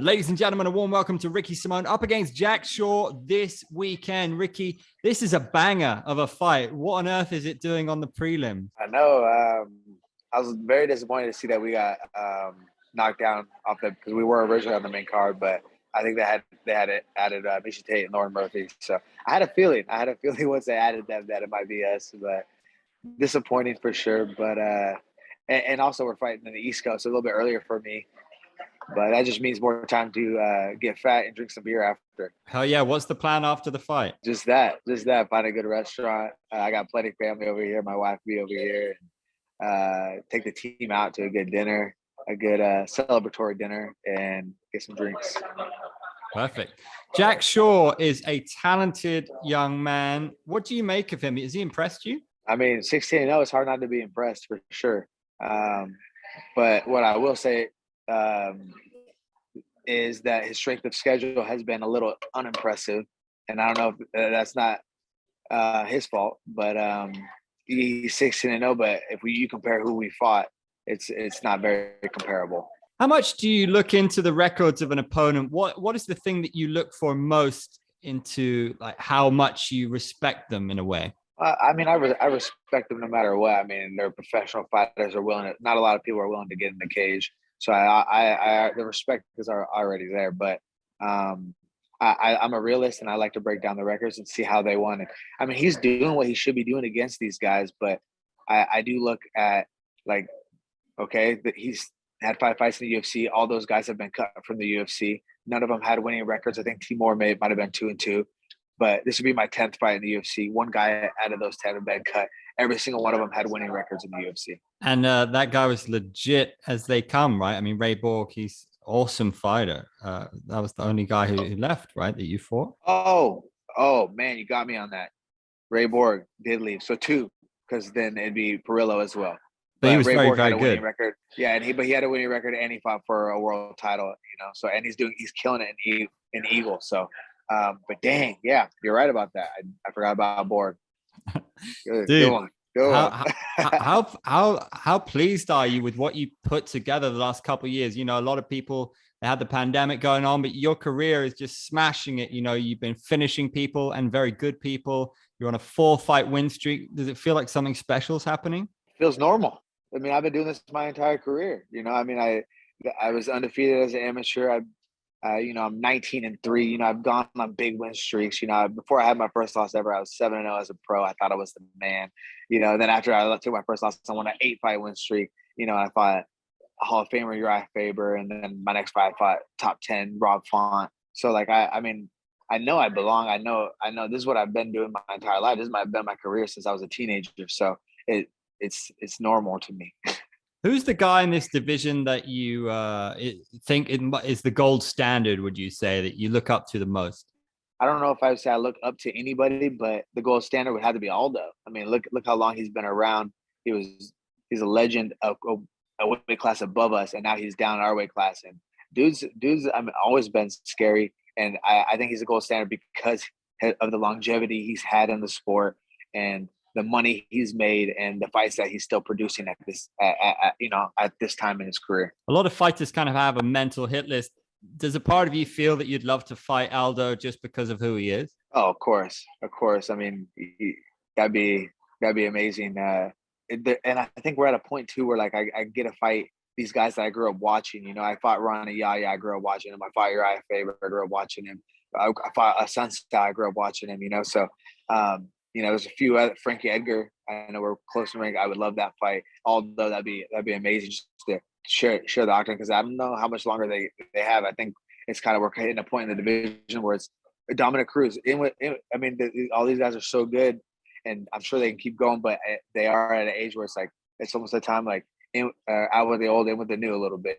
Ladies and gentlemen, a warm welcome to Ricky Simone up against Jack Shaw this weekend. Ricky, this is a banger of a fight. What on earth is it doing on the prelim? I know. I was very disappointed to see that we got knocked down off the because we were originally on the main card, but I think they had added Misha Tate and Lauren Murphy. So I had a feeling once they added them that it might be us, but disappointing for sure. But and also we're fighting in the East Coast a little bit earlier for me. But that just means more time to get fat and drink some beer after. Hell yeah. What's the plan after the fight? Just that. Find a good restaurant. I got plenty of family over here. My wife will be over here. Take the team out to a good dinner, a good celebratory dinner, and get some drinks. Perfect. Jack Shaw is a talented young man. What do you make of him? Has he impressed you? I mean, 16-0, it's hard not to be impressed for sure. But what I will say is that his strength of schedule has been a little unimpressive. And I don't know if that's not his fault, but he's 16-0. But if you compare who we fought, it's not very comparable. How much do you look into the records of an opponent? What is the thing that you look for most into, like how much you respect them in a way? I mean, I respect them no matter what. I mean, they're professional fighters. Are willing. Not a lot of people are willing to get in the cage. So the respect is already there. But I'm a realist, and I like to break down the records and see how they won. I mean, he's doing what he should be doing against these guys. But I do look at like, okay, that he's had 5 fights in the UFC. All those guys have been cut from the UFC. None of them had winning records. I think Timur might have been 2-2. But this would be my 10th fight in the UFC. One guy out of those 10 have been cut. Every single one of them had winning records in the UFC. And that guy was legit as they come, right? I mean, Ray Borg, he's awesome fighter. That was the only guy who left, right, that you fought? Oh, man, you got me on that. Ray Borg did leave. So 2, because then it'd be Perillo as well. But he was Ray very, Borg very had a good. winning record. Yeah, but he had a winning record, and he fought for a world title, So, and he's killing it in Eagle. So, but dang, yeah, you're right about that. I forgot about Borg. Dude, Go on. how pleased are you with what you put together the last couple of years? A lot of people, they had the pandemic going on, but your career is just smashing it. You've been finishing people and very good people. You're on a 4-fight win streak. Does it feel like something special is happening? Feels normal. I mean, I've been doing this my entire career. I mean, I was undefeated as an amateur. I'm 19-3. I've gone on big win streaks. Before I had my first loss ever, I was 7-0 as a pro. I thought I was the man. Then after I took my first loss, I won an 8-fight win streak. I fought Hall of Famer Uriah Faber, and then my next fight I fought top 10 Rob Font. So like I mean, I know I belong. I know this is what I've been doing my entire life. This has been my career since I was a teenager. So it's normal to me. Who's the guy in this division that you think is the gold standard, would you say, that you look up to the most? I don't know if I would say I look up to anybody, but the gold standard would have to be Aldo. I mean, look how long he's been around. He's a legend of a weight class above us, and now he's down our weight class. And dude's always been scary, and I think he's a gold standard because of the longevity he's had in the sport and the money he's made and the fights that he's still producing at this time in his career. A lot of fighters kind of have a mental hit list. Does a part of you feel that you'd love to fight Aldo just because of who he is? Oh, of course. I mean, that'd be amazing. And I think we're at a point too where like I get to fight these guys that I grew up watching. I fought Ronnie Yaya, I grew up watching him. I fought Uriah Faber, I grew up watching him. I fought Sunstyle, I grew up watching him. So. There's a few other Frankie Edgar. I know we're close to ring. I would love that fight. Although that'd be amazing just to share the octagon, because I don't know how much longer they have. I think it's kind of we're hitting a point in the division where it's Dominic Cruz. All these guys are so good, and I'm sure they can keep going, but they are at an age where it's almost a time like out with the old, in with the new a little bit.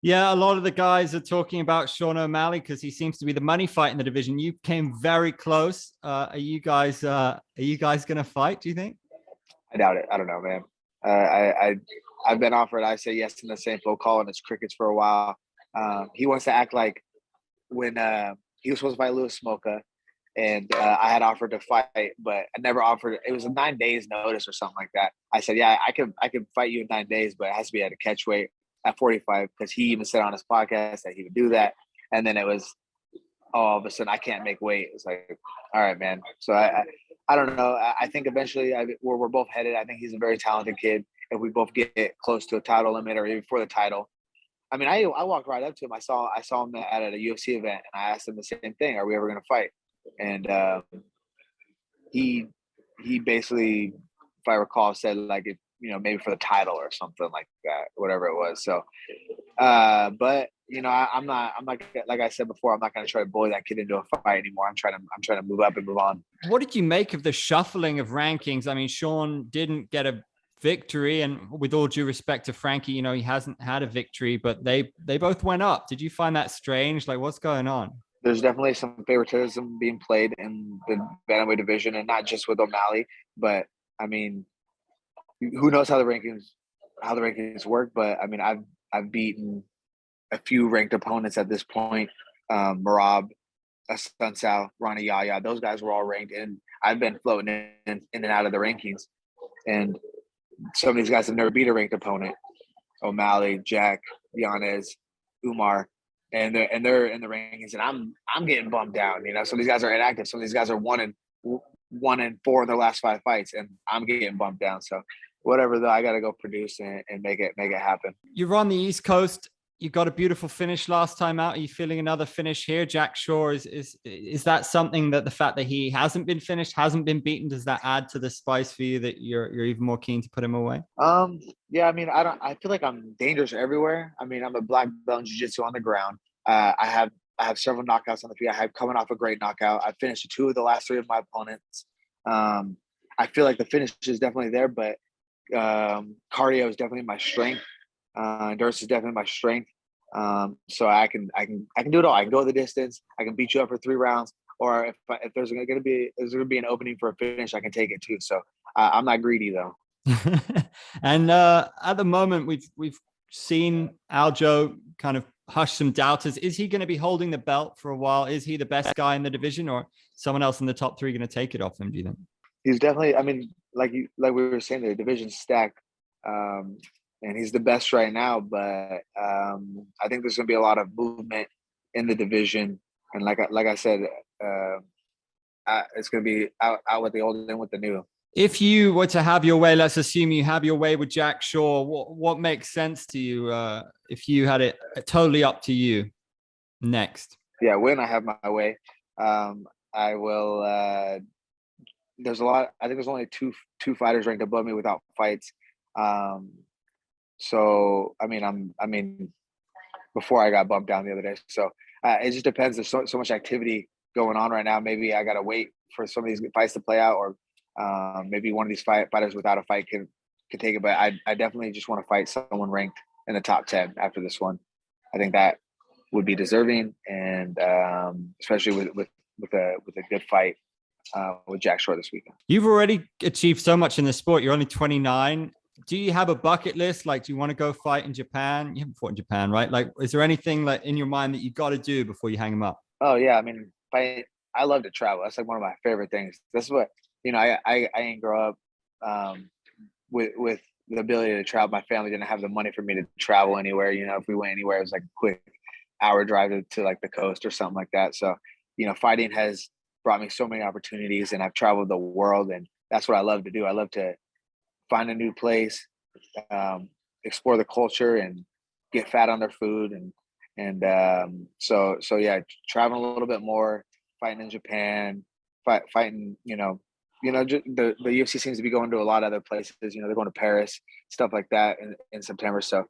Yeah, a lot of the guys are talking about Sean O'Malley because he seems to be the money fight in the division. You came very close. Are you guys going to fight, do you think? I doubt it. I don't know, man. I've been offered. I say yes in the same phone call, and it's crickets for a while. He wants to act like when he was supposed to fight Louis Smolka, and I had offered to fight, but I never offered. It was a 9 days notice or something like that. I said, yeah, I could fight you in 9 days, but it has to be at a catch weight at 45, because he even said on his podcast that he would do that. And then it was all of a sudden I can't make weight. It's like, all right, man. So I don't know. I think eventually we're both headed. I think he's a very talented kid. If we both get close to a title limit or even for the title, I mean, I walked right up to him. I saw him at a UFC event, and I asked him the same thing: "Are we ever going to fight?" And he basically, if I recall, said like, maybe for the title or something like that, whatever it was. So, but I'm not like I said before, I'm not going to try to bully that kid into a fight anymore. I'm trying to move up and move on. What did you make of the shuffling of rankings? I mean, Sean didn't get a victory, and with all due respect to Frankie, he hasn't had a victory, but they both went up. Did you find that strange? Like, what's going on? There's definitely some favoritism being played in the Bantamweight division, and not just with O'Malley, but I mean, who knows how the rankings work? But I mean, I've beaten a few ranked opponents at this point. Marab, Sunsao, Ronnie Yaya, those guys were all ranked, and I've been floating in and out of the rankings. And some of these guys have never beat a ranked opponent. O'Malley, Jack, Yanez, Umar, and they're in the rankings, and I'm getting bumped down. Some of these guys are inactive. Some of these guys are 1-4 in their last 5 fights, and I'm getting bumped down. So whatever, though, I got to go produce and make it happen. You're on the East Coast. You got a beautiful finish last time out. Are you feeling another finish here? Jack Shore, is that something that the fact that he hasn't been finished, hasn't been beaten, does that add to the spice for you that you're even more keen to put him away? Yeah, I mean, I feel like I'm dangerous everywhere. I mean, I'm a black belt in jiu-jitsu on the ground. I have several knockouts on the feet. I have coming off a great knockout. I finished 2 of the last 3 of my opponents. I feel like the finish is definitely there, but cardio is definitely my strength. Endurance is definitely my strength. So I can do it all. I can go the distance. I can beat you up for 3 rounds, or if there's going to be an opening for a finish, I can take it too. So I'm not greedy though. And at the moment, we've seen Aljo kind of hush some doubters. Is he going to be holding the belt for a while? Is he the best guy in the division, or someone else in the top 3 going to take it off him? Do you think? He's definitely. I mean, like we were saying, the division's stacked, and he's the best right now. But I think there's going to be a lot of movement in the division, and like I said, it's going to be out with the old and with the new. If you were to have your way, let's assume you have your way with Jack Shore, what makes sense to you if you had it totally up to you next? Yeah, when I have my way, I will. There's a lot. I think there's only two fighters ranked above me without fights. So I mean, before I got bumped down the other day. So it just depends. There's so much activity going on right now. Maybe I gotta wait for some of these fights to play out, or maybe one of these fighters without a fight can take it. But I definitely just want to fight someone ranked in the top 10 after this one. I think that would be deserving, and especially with a good fight with Jack Shore this weekend. You've already achieved so much in the sport. You're only 29. Do you have a bucket list? Like, do you want to go fight in Japan? You haven't fought in Japan, right? Like, is there anything like in your mind that you got to do before you hang them up? Oh yeah, I mean, I love to travel. That's like one of my favorite things. That's what I didn't grow up with the ability to travel. My family didn't have the money for me to travel anywhere. If we went anywhere, it was like a quick hour drive to like the coast or something like that. So fighting has brought me so many opportunities, and I've traveled the world, and that's what I love to do. I love to find a new place, explore the culture, and get fat on their food, and so yeah, traveling a little bit more, fighting in Japan, fighting. The UFC seems to be going to a lot of other places. They're going to Paris, stuff like that in September. So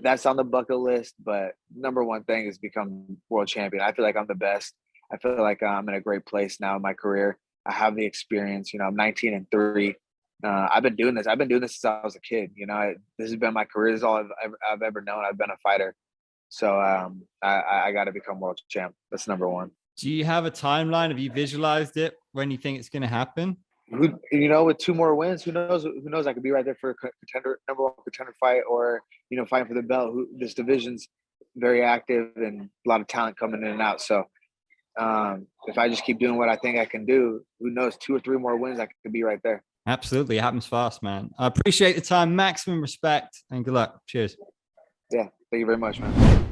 that's on the bucket list. But number one thing is become world champion. I feel like I'm the best. I feel like I'm in a great place now in my career. I have the experience. I'm 19-3. I've been doing this. Since I was a kid. This has been my career. This is all I've ever known. I've been a fighter. So I got to become world champ. That's number one. Do you have a timeline? Have you visualized it when you think it's going to happen? With 2 more wins, who knows? Who knows? I could be right there for a number one contender fight, or fighting for the belt. This division's very active and a lot of talent coming in and out. So if I just keep doing what I think I can do, who knows? 2 or 3 more wins, I could be right there. Absolutely, it happens fast, man. I appreciate the time. Maximum respect and good luck. Cheers. Yeah, thank you very much, man.